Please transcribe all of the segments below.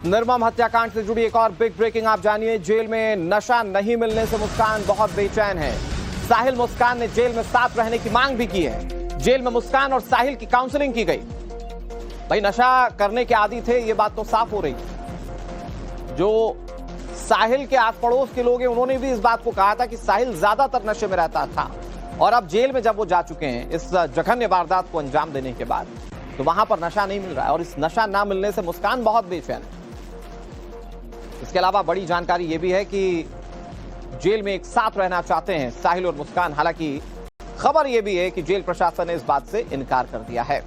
निर्मम हत्याकांड से जुड़ी एक और बिग ब्रेकिंग आप जानिए। जेल में नशा नहीं मिलने से मुस्कान बहुत बेचैन है। साहिल मुस्कान ने जेल में साथ रहने की मांग भी की है। जेल में मुस्कान और साहिल की काउंसलिंग की गई। भाई नशा करने के आदी थे, ये बात तो साफ हो रही। जो साहिल के आस पड़ोस के लोग हैं उन्होंने भी इस बात को कहा था कि साहिल ज्यादातर नशे में रहता था, और अब जेल में जब वो जा चुके हैं इस जघन्य वारदात को अंजाम देने के बाद, तो वहां पर नशा नहीं मिल रहा है और इस नशा ना मिलने से मुस्कान बहुत बेचैन है। इसके अलावा बड़ी जानकारी यह भी है कि जेल में एक साथ रहना चाहते हैं साहिल और मुस्कान। हालांकि खबर यह भी है कि जेल प्रशासन ने इस बात से इनकार कर दिया है।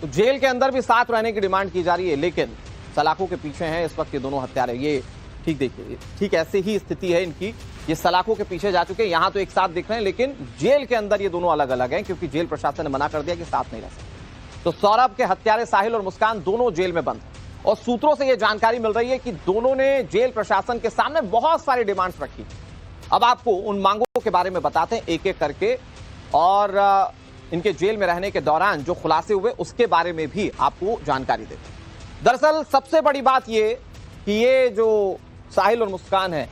तो जेल के अंदर भी साथ रहने की डिमांड की जा रही है, लेकिन सलाखों के पीछे हैं इस वक्त ये दोनों हत्यारे। ये ठीक देखिए, ठीक ऐसे ही स्थिति है इनकी। ये सलाखों के पीछे जा चुके हैं, यहां तो एक साथ दिख रहे हैं, लेकिन जेल के अंदर ये दोनों अलग अलग हैं, क्योंकि जेल प्रशासन ने मना कर दिया कि साथ नहीं रह सकते। तो सौरभ के हत्यारे साहिल और मुस्कान दोनों जेल में बंद हैं, और सूत्रों से यह जानकारी मिल रही है कि दोनों ने जेल प्रशासन के सामने बहुत सारी डिमांड्स रखी। अब आपको उन मांगों के बारे में बताते हैं एक एक करके, और इनके जेल में रहने के दौरान जो खुलासे हुए उसके बारे में भी आपको जानकारी देते हैं। दरअसल सबसे बड़ी बात ये कि ये जो साहिल और मुस्कान है,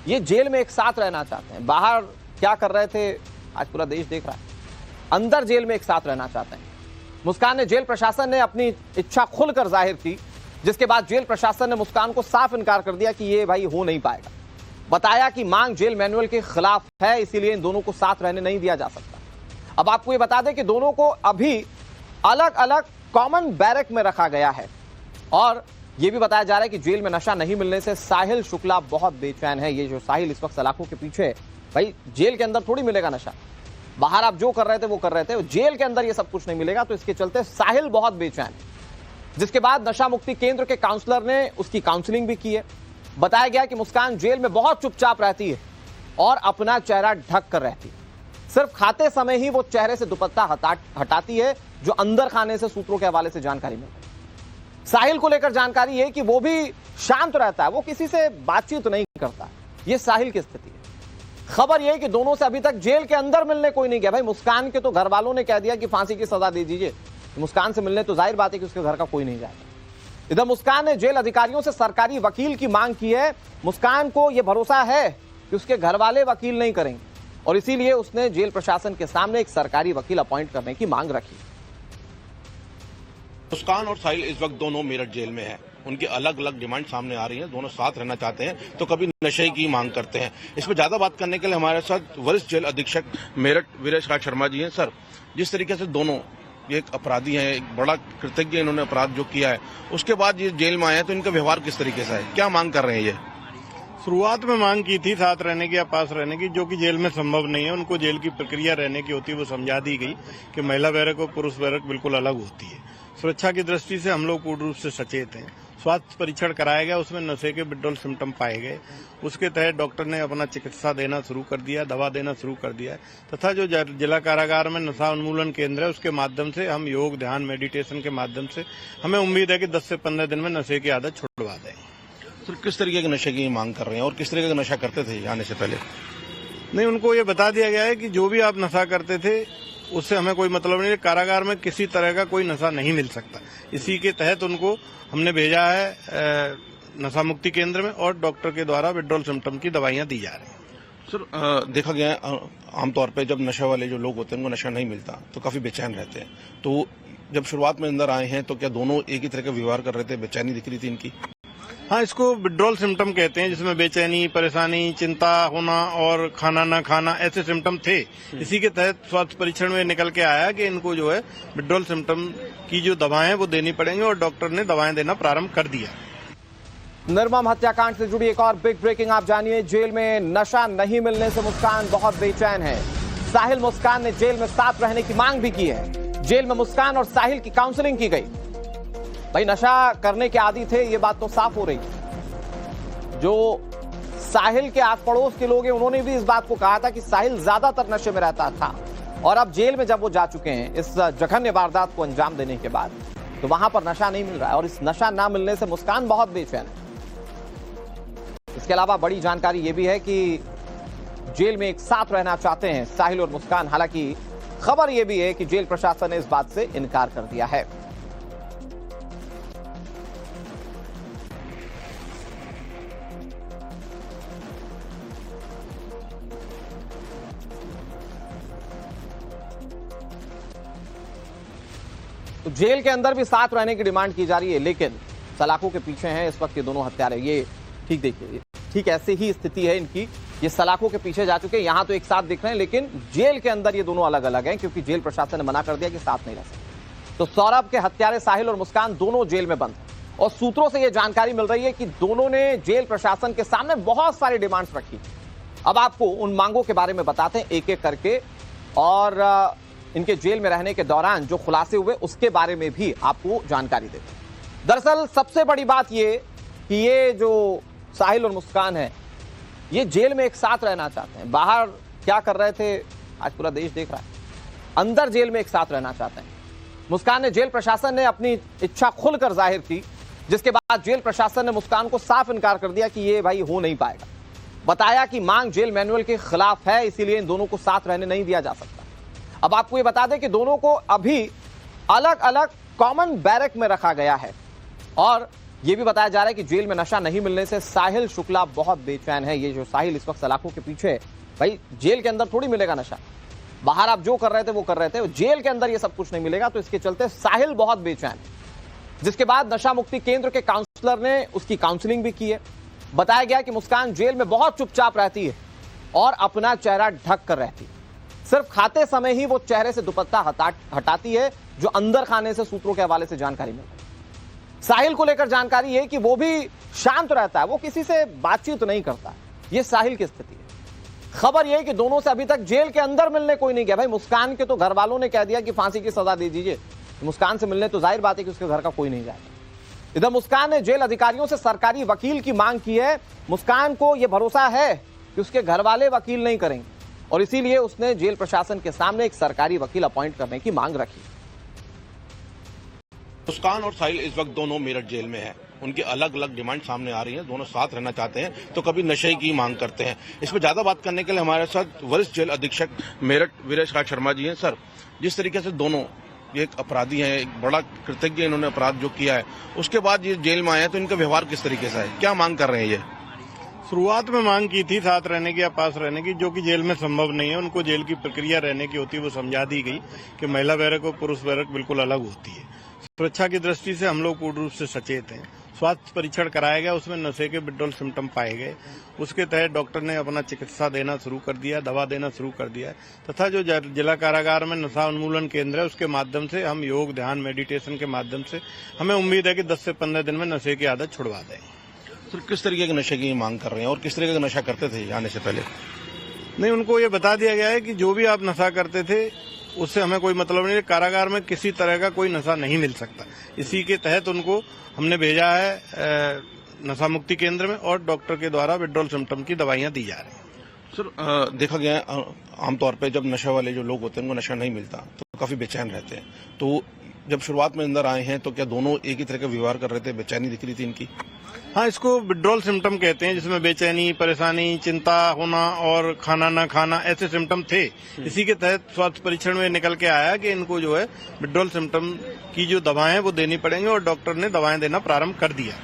ये जेल में एक साथ रहना चाहते हैं। बाहर क्या कर रहे थे आज पूरा देश देख रहा है, अंदर जेल में एक साथ रहना चाहते हैं। मुस्कान ने जेल प्रशासन ने अपनी इच्छा खुलकर जाहिर की, जिसके बाद जेल प्रशासन ने मुस्कान को साफ इनकार कर दिया कि ये भाई हो नहीं पाएगा। बताया कि मांग जेल मैनुअल के खिलाफ है, इसीलिए इन दोनों को साथ रहने नहीं दिया जा सकता। अब आपको ये बता दें कि दोनों को अभी अलग अलग कॉमन बैरक में रखा गया है, और यह भी बताया जा रहा है कि जेल में नशा नहीं मिलने से साहिल शुक्ला बहुत बेचैन है। ये जो साहिल इस वक्त सलाखों के पीछे है, भाई जेल के अंदर थोड़ी मिलेगा नशा, बाहर आप जो कर रहे थे वो कर रहे थे, जेल के अंदर ये सब कुछ नहीं मिलेगा, तो इसके चलते साहिल बहुत बेचैन है। जिसके बाद नशा मुक्ति केंद्र के काउंसलर ने उसकी काउंसलिंग भी की है। बताया गया कि मुस्कान जेल में बहुत चुपचाप रहती है और अपना चेहरा ढक कर रहती है। सिर्फ खाते समय ही वो चेहरे से दुपट्टा हटाती है, जो अंदर खाने से सूत्रों के हवाले से जानकारी मिली। साहिल को लेकर जानकारी है कि वो भी शांत रहता है, वो किसी से बातचीत नहीं करता। ये साहिल की स्थिति है। खबर यह है कि दोनों से अभी तक जेल के अंदर मिलने कोई नहीं गया। भाई मुस्कान के तो घर वालों ने कह दिया कि फांसी की सजा दे दीजिए, मुस्कान से मिलने तो जाहिर बात है कि उसके घर का कोई नहीं जाएगा। इधर मुस्कान ने जेल अधिकारियों से सरकारी वकील की मांग की है। मुस्कान को यह भरोसा है कि उसके घर वाले वकील नहीं करेंगे, और इसीलिए उसने जेल प्रशासन के सामने एक सरकारी वकील अपॉइंट करने की मांग रखी। मुस्कान और साहिल इस वक्त दोनों मेरठ जेल में हैं। उनकी अलग अलग डिमांड सामने आ रही है। दोनों साथ रहना चाहते हैं, तो कभी नशे की मांग करते हैं। इस पर ज्यादा बात करने के लिए हमारे साथ वरिष्ठ जेल अधीक्षक मेरठ वीरेश राज शर्मा जी हैं। सर, जिस तरीके से दोनों एक अपराधी हैं, एक बड़ा कृतज्ञ इन्होंने अपराध जो किया है, उसके बाद ये जेल में आए हैं, तो इनका व्यवहार किस तरीके से है, क्या मांग कर रहे हैं ये? शुरुआत में मांग की थी साथ रहने की या पास रहने की, जो कि जेल में संभव नहीं है। उनको जेल की प्रक्रिया रहने की होती है, वो समझा दी गई कि महिला बैरक और पुरुष बैरक बिल्कुल अलग होती है। सुरक्षा की दृष्टि से हम लोग पूर्ण रूप से सचेत हैं। स्वास्थ्य परीक्षण कराया गया, उसमें नशे के विड्रॉल सिम्टम पाए गए। उसके तहत डॉक्टर ने अपना चिकित्सा देना शुरू कर दिया, दवा देना शुरू कर दिया है, तथा जो जिला कारागार में नशा उन्मूलन केंद्र है उसके माध्यम से हम योग, ध्यान, मेडिटेशन के माध्यम से हमें उम्मीद है कि 10 से 15 दिन में नशे की आदत छुड़वा देंगे। तो किस तरीके के नशे की मांग कर रहे हैं, और किस तरीके का नशा करते थे आने से पहले? नहीं, उनको ये बता दिया गया है कि जो भी आप नशा करते थे उससे हमें कोई मतलब नहीं है। कारागार में किसी तरह का कोई नशा नहीं मिल सकता। इसी के तहत उनको हमने भेजा है नशा मुक्ति केंद्र में, और डॉक्टर के द्वारा विड्रॉल सिम्टम की दवाइयां दी जा रही हैं। सर, देखा गया है आमतौर पर जब नशा वाले जो लोग होते हैं उनको नशा नहीं मिलता तो काफी बेचैन रहते हैं। तो जब शुरुआत में अंदर आए हैं तो क्या दोनों एक ही तरह का व्यवहार कर रहे थे, बेचैनी दिख रही थी इनकी? हाँ, इसको विड्रॉल सिम्टम कहते हैं, जिसमें बेचैनी, परेशानी, चिंता होना और खाना न खाना, ऐसे सिम्टम थे। इसी के तहत स्वास्थ्य परीक्षण में निकल के आया कि इनको जो है विड्रॉल सिम्टम की जो दवाएं वो देनी पड़ेंगी, और डॉक्टर ने दवाएं देना प्रारंभ कर दिया। निर्मम हत्याकांड से जुड़ी एक और बिग ब्रेकिंग आप जानिए। जेल में नशा नहीं मिलने से मुस्कान बहुत बेचैन है। साहिल मुस्कान ने जेल में साथ रहने की मांग भी की है। जेल में मुस्कान और साहिल की काउंसलिंग की गई। भाई नशा करने के आदी थे, ये बात तो साफ हो रही। जो साहिल के आस पड़ोस के लोग हैं उन्होंने भी इस बात को कहा था कि साहिल ज्यादातर नशे में रहता था, और अब जेल में जब वो जा चुके हैं इस जघन्य वारदात को अंजाम देने के बाद, तो वहां पर नशा नहीं मिल रहा है और इस नशा ना मिलने से मुस्कान बहुत बेचैन है। इसके अलावा बड़ी जानकारी यह भी है कि जेल में एक साथ रहना चाहते हैं साहिल और मुस्कान। हालांकि खबर यह भी है कि जेल प्रशासन ने इस बात से इनकार कर दिया है। तो जेल के अंदर भी साथ रहने की डिमांड की जा रही है, लेकिन सलाखों के पीछे हैं इस वक्त ये दोनों हत्यारे। ये ठीक देखिए, ठीक ऐसे ही स्थिति है इनकी। ये सलाखों के पीछे जा चुके हैं, यहां तो एक साथ दिख रहे हैं, लेकिन जेल के अंदर ये दोनों अलग अलग हैं, क्योंकि जेल प्रशासन ने मना कर दिया कि साथ नहीं रह सकते। तो सौरभ के हत्यारे साहिल और मुस्कान दोनों जेल में बंद, और सूत्रों से यह जानकारी मिल रही है कि दोनों ने जेल प्रशासन के सामने बहुत सारी डिमांड्स रखी। अब आपको उन मांगों के बारे में बताते हैं एक एक करके, और इनके जेल में रहने के दौरान जो खुलासे हुए उसके बारे में भी आपको जानकारी देते हैं। दरअसल सबसे बड़ी बात यह कि ये जो साहिल और मुस्कान है, ये जेल में एक साथ रहना चाहते हैं। बाहर क्या कर रहे थे आज पूरा देश देख रहा है, अंदर जेल में एक साथ रहना चाहते हैं। मुस्कान ने जेल प्रशासन ने अपनी इच्छा खुलकर जाहिर की, जिसके बाद जेल प्रशासन ने मुस्कान को साफ इनकार कर दिया कि ये भाई हो नहीं पाएगा। बताया कि मांग जेल मैनुअल के खिलाफ है, इसीलिए इन दोनों को साथ रहने नहीं दिया जा सकता। अब आपको ये बता दें कि दोनों को अभी अलग अलग कॉमन बैरक में रखा गया है, और यह भी बताया जा रहा है कि जेल में नशा नहीं मिलने से साहिल शुक्ला बहुत बेचैन है। ये जो साहिल इस वक्त सलाखों के पीछे है, भाई जेल के अंदर थोड़ी मिलेगा नशा, बाहर आप जो कर रहे थे वो कर रहे थे, जेल के अंदर ये सब कुछ नहीं मिलेगा। तो इसके चलते साहिल बहुत बेचैन है, जिसके बाद नशा मुक्ति केंद्र के काउंसलर ने उसकी काउंसलिंग भी की है। बताया गया कि मुस्कान जेल में बहुत चुपचाप रहती है और अपना चेहरा ढक कर रहती है। सिर्फ खाते समय ही वो चेहरे से दुपट्टा हटाती है, जो अंदर खाने से सूत्रों के हवाले से जानकारी मिली। साहिल को लेकर जानकारी है कि वो भी शांत रहता है, वो किसी से बातचीत नहीं करता। ये साहिल की स्थिति है। खबर यह है कि दोनों से अभी तक जेल के अंदर मिलने कोई नहीं गया। भाई मुस्कान के तो घर वालों ने कह दिया कि फांसी की सजा दे दीजिए, मुस्कान से मिलने तो जाहिर बात है कि उसके घर का कोई नहीं जाएगा। इधर मुस्कान ने जेल अधिकारियों से सरकारी वकील की मांग की है। मुस्कान को यह भरोसा है कि उसके घर वाले वकील नहीं करेंगे, और इसीलिए उसने जेल प्रशासन के सामने एक सरकारी वकील अपॉइंट करने की मांग रखी। मुस्कान और साहिल इस वक्त दोनों मेरठ जेल में हैं। उनकी अलग अलग डिमांड सामने आ रही हैं। दोनों साथ रहना चाहते हैं, तो कभी नशे की मांग करते हैं। इस पर ज्यादा बात करने के लिए हमारे साथ वरिष्ठ जेल अधीक्षक मेरठ वीरेश राज शर्मा जी हैं। सर, जिस तरीके से दोनों एक अपराधी हैं, एक बड़ा कृतज्ञ इन्होंने अपराध जो किया है, उसके बाद ये जेल में आए हैं, तो इनका व्यवहार किस तरीके से है, क्या मांग कर रहे हैं ये? शुरुआत में मांग की थी साथ रहने की या पास रहने की, जो कि जेल में संभव नहीं है। उनको जेल की प्रक्रिया रहने की होती है, वो समझा दी गई कि महिला बैरक और पुरुष बैरक बिल्कुल अलग होती है। सुरक्षा की दृष्टि से हम लोग पूर्ण रूप से सचेत हैं। स्वास्थ्य परीक्षण कराया गया, उसमें नशे के विड्रॉल सिम्टम पाए गए। उसके तहत डॉक्टर ने अपना चिकित्सा देना शुरू कर दिया, दवा देना शुरू कर दिया, तथा जो जिला कारागार में नशा उन्मूलन केंद्र है, उसके माध्यम से हम योग, ध्यान, मेडिटेशन के माध्यम से हमें उम्मीद है कि 10 से 15 दिन में नशे की आदत छुड़वा दें। सर, किस तरीके के नशे की मांग कर रहे हैं और किस तरीके का नशा करते थे आने से पहले? नहीं, उनको ये बता दिया गया है कि जो भी आप नशा करते थे उससे हमें कोई मतलब नहीं है। कारागार में किसी तरह का कोई नशा नहीं मिल सकता। इसी के तहत उनको हमने भेजा है नशा मुक्ति केंद्र में, और डॉक्टर के द्वारा विड्रॉल सिम्टम की दवाइयां दी जा रही हैं। सर, देखा गया है आमतौर पे जब नशा वाले जो लोग होते हैं उनको नशा नहीं मिलता तो काफी बेचैन रहते हैं। तो जब शुरुआत में अंदर आए हैं तो क्या दोनों एक ही तरह का व्यवहार कर रहे थे, बेचैनी दिख रही थी इनकी? हाँ, इसको विड्रॉल सिम्टम कहते हैं, जिसमें बेचैनी, परेशानी, चिंता होना और खाना ना खाना, ऐसे सिम्टम थे। इसी के तहत स्वास्थ्य परीक्षण में निकल के आया कि इनको जो है विड्रॉल सिम्टम की जो दवाएं वो देनी पड़ेंगी, और डॉक्टर ने दवाएं देना प्रारंभ कर दिया।